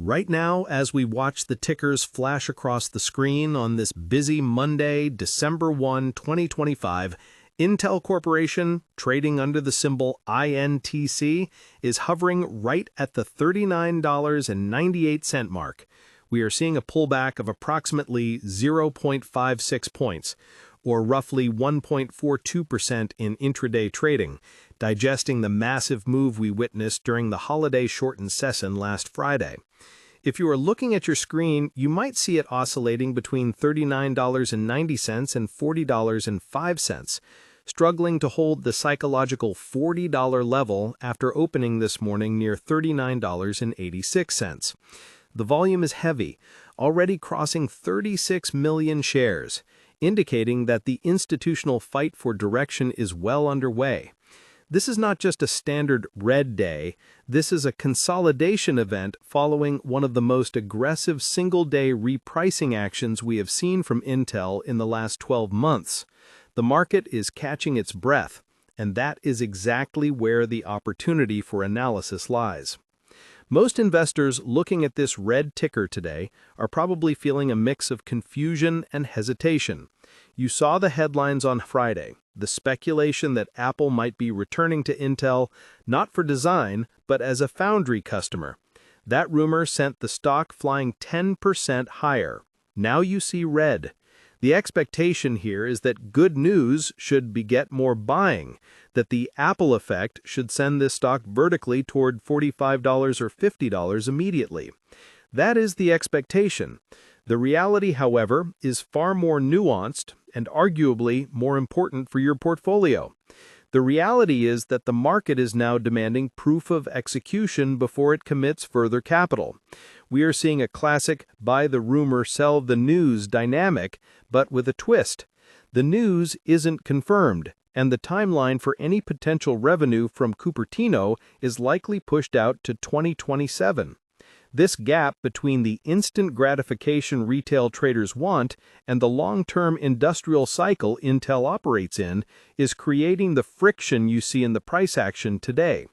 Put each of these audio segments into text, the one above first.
Right now, as we watch the tickers flash across the screen on this busy Monday, December 1, 2025, Intel Corporation, trading under the symbol INTC, is hovering right at the $39.98 mark. We are seeing a pullback of approximately 0.56 points, or roughly 1.42% in intraday trading, digesting the massive move we witnessed during the holiday-shortened session last Friday. If you are looking at your screen, you might see it oscillating between $39.90 and $40.05, struggling to hold the psychological $40 level after opening this morning near $39.86. The volume is heavy, already crossing 36 million shares, indicating that the institutional fight for direction is well underway. This is not just a standard red day, this is a consolidation event following one of the most aggressive single-day repricing actions we have seen from Intel in the last 12 months. The market is catching its breath, and that is exactly where the opportunity for analysis lies. Most investors looking at this red ticker today are probably feeling a mix of confusion and hesitation. You saw the headlines on Friday, the speculation that Apple might be returning to Intel, not for design, but as a foundry customer. That rumor sent the stock flying 10% higher. Now you see red. The expectation here is that good news should beget more buying, that the Apple effect should send this stock vertically toward $45 or $50 immediately. That is the expectation. The reality, however, is far more nuanced and arguably more important for your portfolio. The reality is that the market is now demanding proof of execution before it commits further capital. We are seeing a classic buy the rumor, sell the news dynamic, but with a twist. The news isn't confirmed, and the timeline for any potential revenue from Cupertino is likely pushed out to 2027. This gap between the instant gratification retail traders want and the long-term industrial cycle Intel operates in is creating the friction you see in the price action today.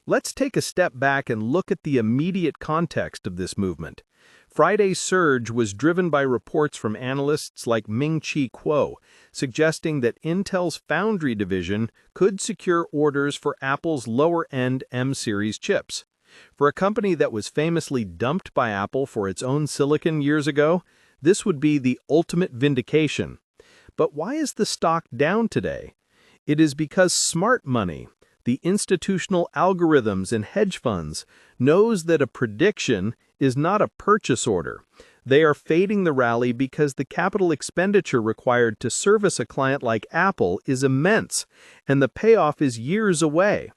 Let's take a step back and look at the immediate context of this movement. Friday's surge was driven by reports from analysts like Ming-Chi Kuo, suggesting that Intel's Foundry division could secure orders for Apple's lower-end M-series chips. For a company that was famously dumped by Apple for its own silicon years ago, this would be the ultimate vindication. But why is the stock down today? It is because smart money, the institutional algorithms and hedge funds, knows that a prediction is not a purchase order. They are fading the rally because the capital expenditure required to service a client like Apple is immense, and the payoff is years away.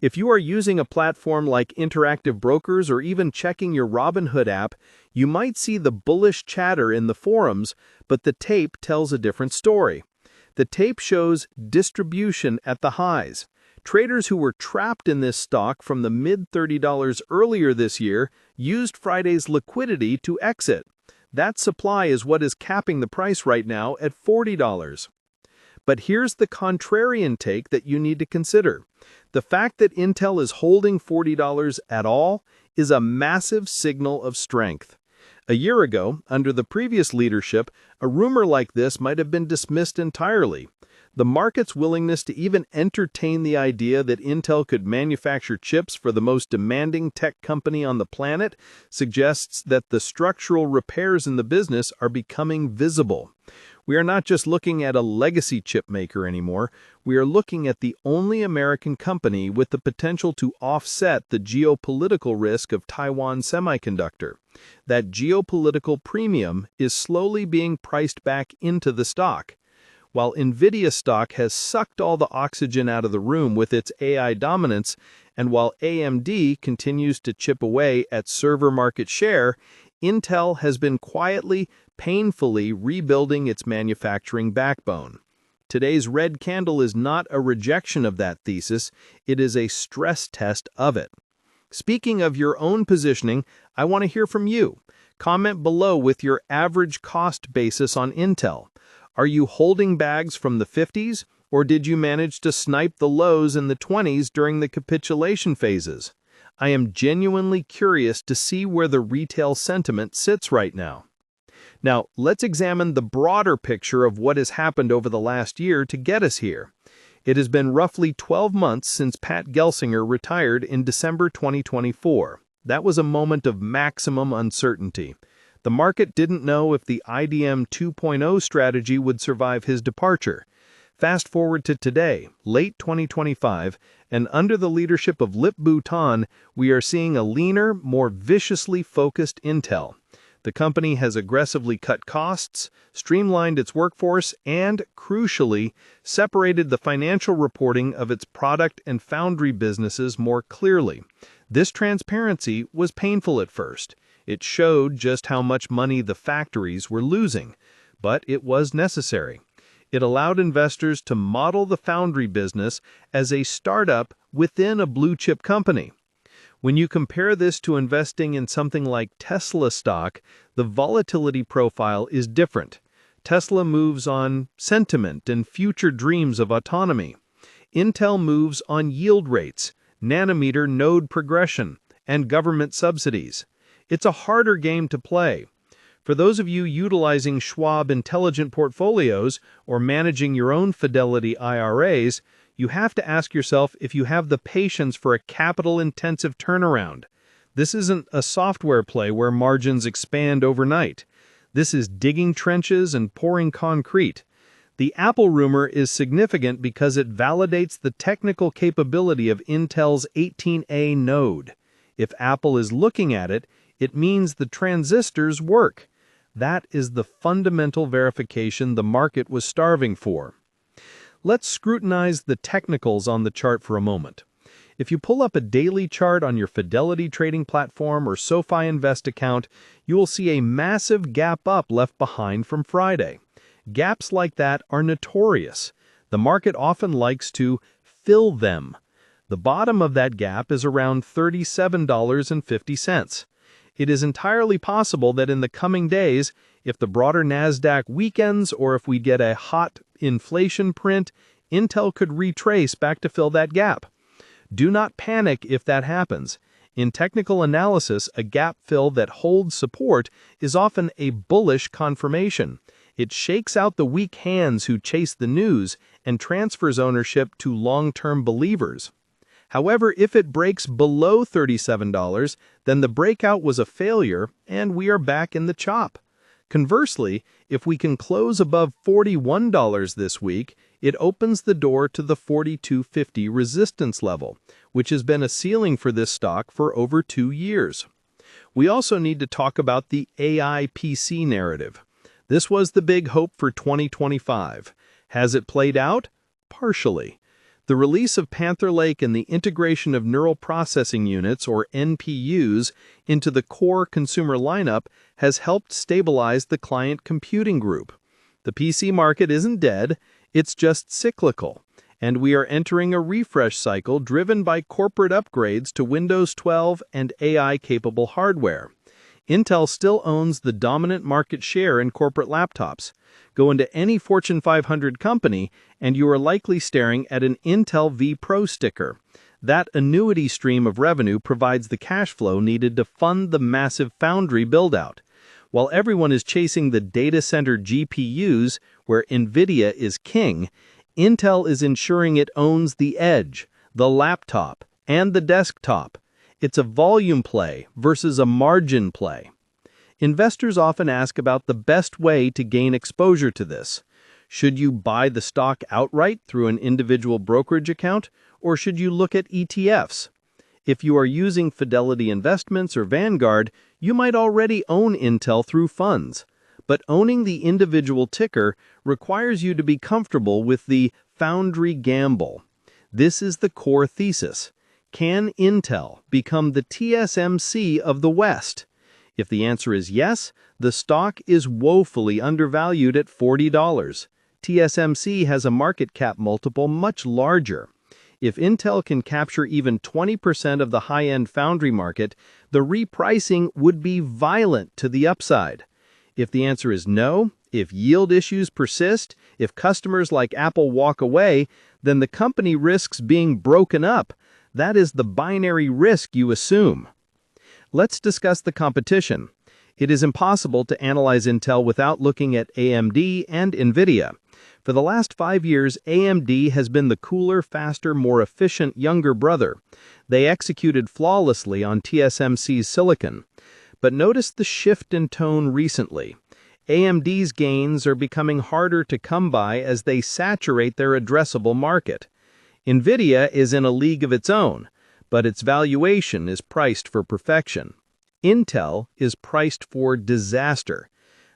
If you are using a platform like Interactive Brokers or even checking your Robinhood app, you might see the bullish chatter in the forums, but the tape tells a different story. The tape shows distribution at the highs. Traders who were trapped in this stock from the mid-$30 earlier this year used Friday's liquidity to exit. That supply is what is capping the price right now at $40. But here's the contrarian take that you need to consider. The fact that Intel is holding $40 at all is a massive signal of strength. A year ago, under the previous leadership, a rumor like this might have been dismissed entirely. The market's willingness to even entertain the idea that Intel could manufacture chips for the most demanding tech company on the planet suggests that the structural repairs in the business are becoming visible. We are not just looking at a legacy chip maker anymore, we are looking at the only American company with the potential to offset the geopolitical risk of Taiwan Semiconductor. That geopolitical premium is slowly being priced back into the stock. While NVIDIA stock has sucked all the oxygen out of the room with its AI dominance, and while AMD continues to chip away at server market share, Intel has been quietly, painfully rebuilding its manufacturing backbone. Today's red candle is not a rejection of that thesis, it is a stress test of it. Speaking of your own positioning, I want to hear from you. Comment below with your average cost basis on Intel. Are you holding bags from the 50s, or did you manage to snipe the lows in the 20s during the capitulation phases? I am genuinely curious to see where the retail sentiment sits right now. Now, let's examine the broader picture of what has happened over the last year to get us here. It has been roughly 12 months since Pat Gelsinger retired in December 2024. That was a moment of maximum uncertainty. The market didn't know if the IDM 2.0 strategy would survive his departure. Fast forward to today, late 2025, and under the leadership of Lip Bhutan, we are seeing a leaner, more viciously focused Intel. The company has aggressively cut costs, streamlined its workforce, and, crucially, separated the financial reporting of its product and foundry businesses more clearly. This transparency was painful at first. It showed just how much money the factories were losing, but it was necessary. It allowed investors to model the foundry business as a startup within a blue-chip company. When you compare this to investing in something like Tesla stock, the volatility profile is different. Tesla moves on sentiment and future dreams of autonomy. Intel moves on yield rates, nanometer node progression, and government subsidies. It's a harder game to play. For those of you utilizing Schwab Intelligent Portfolios or managing your own Fidelity IRAs, you have to ask yourself if you have the patience for a capital-intensive turnaround. This isn't a software play where margins expand overnight. This is digging trenches and pouring concrete. The Apple rumor is significant because it validates the technical capability of Intel's 18A node. If Apple is looking at it, it means the transistors work. That is the fundamental verification the market was starving for. Let's scrutinize the technicals on the chart for a moment. If you pull up a daily chart on your Fidelity trading platform or SoFi Invest account, you will see a massive gap up left behind from Friday. Gaps like that are notorious. The market often likes to fill them. The bottom of that gap is around $37.50. It is entirely possible that in the coming days, if the broader NASDAQ weakens or if we get a hot inflation print, Intel could retrace back to fill that gap. Do not panic if that happens. In technical analysis, a gap fill that holds support is often a bullish confirmation. It shakes out the weak hands who chase the news and transfers ownership to long-term believers. However, if it breaks below $37, then the breakout was a failure and we are back in the chop. Conversely, if we can close above $41 this week, it opens the door to the $42.50 resistance level, which has been a ceiling for this stock for over 2 years. We also need to talk about the AI PC narrative. This was the big hope for 2025. Has it played out? Partially. The release of Panther Lake and the integration of neural processing units, or NPUs, into the core consumer lineup has helped stabilize the client computing group. The PC market isn't dead, it's just cyclical, and we are entering a refresh cycle driven by corporate upgrades to Windows 12 and AI-capable hardware. Intel still owns the dominant market share in corporate laptops. Go into any Fortune 500 company, and you are likely staring at an Intel V Pro sticker. That annuity stream of revenue provides the cash flow needed to fund the massive foundry build-out. While everyone is chasing the data center GPUs, where NVDA is king, Intel is ensuring it owns the edge, the laptop, and the desktop. It's a volume play versus a margin play. Investors often ask about the best way to gain exposure to this. Should you buy the stock outright through an individual brokerage account, or should you look at ETFs? If you are using Fidelity Investments or Vanguard, you might already own Intel through funds. But owning the individual ticker requires you to be comfortable with the foundry gamble. This is the core thesis. Can Intel become the TSMC of the West? If the answer is yes, the stock is woefully undervalued at $40. TSMC has a market cap multiple much larger. If Intel can capture even 20% of the high-end foundry market, the repricing would be violent to the upside. If the answer is no, if yield issues persist, if customers like Apple walk away, then the company risks being broken up. That is the binary risk you assume. Let's discuss the competition. It is impossible to analyze Intel without looking at AMD and NVIDIA. For the last 5 years, AMD has been the cooler, faster, more efficient younger brother. They executed flawlessly on TSMC's silicon. But notice the shift in tone recently. AMD's gains are becoming harder to come by as they saturate their addressable market. NVIDIA is in a league of its own, but its valuation is priced for perfection. Intel is priced for disaster.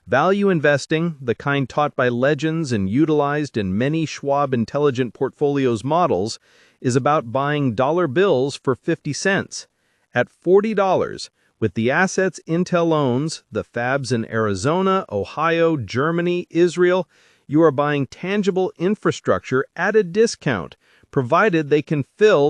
Value investing, the kind taught by legends and utilized in many Schwab Intelligent Portfolios models, is about buying dollar bills for 50 cents. At $40, with the assets Intel owns, the fabs in Arizona, Ohio, Germany, Israel, you are buying tangible infrastructure at a discount, provided they can fill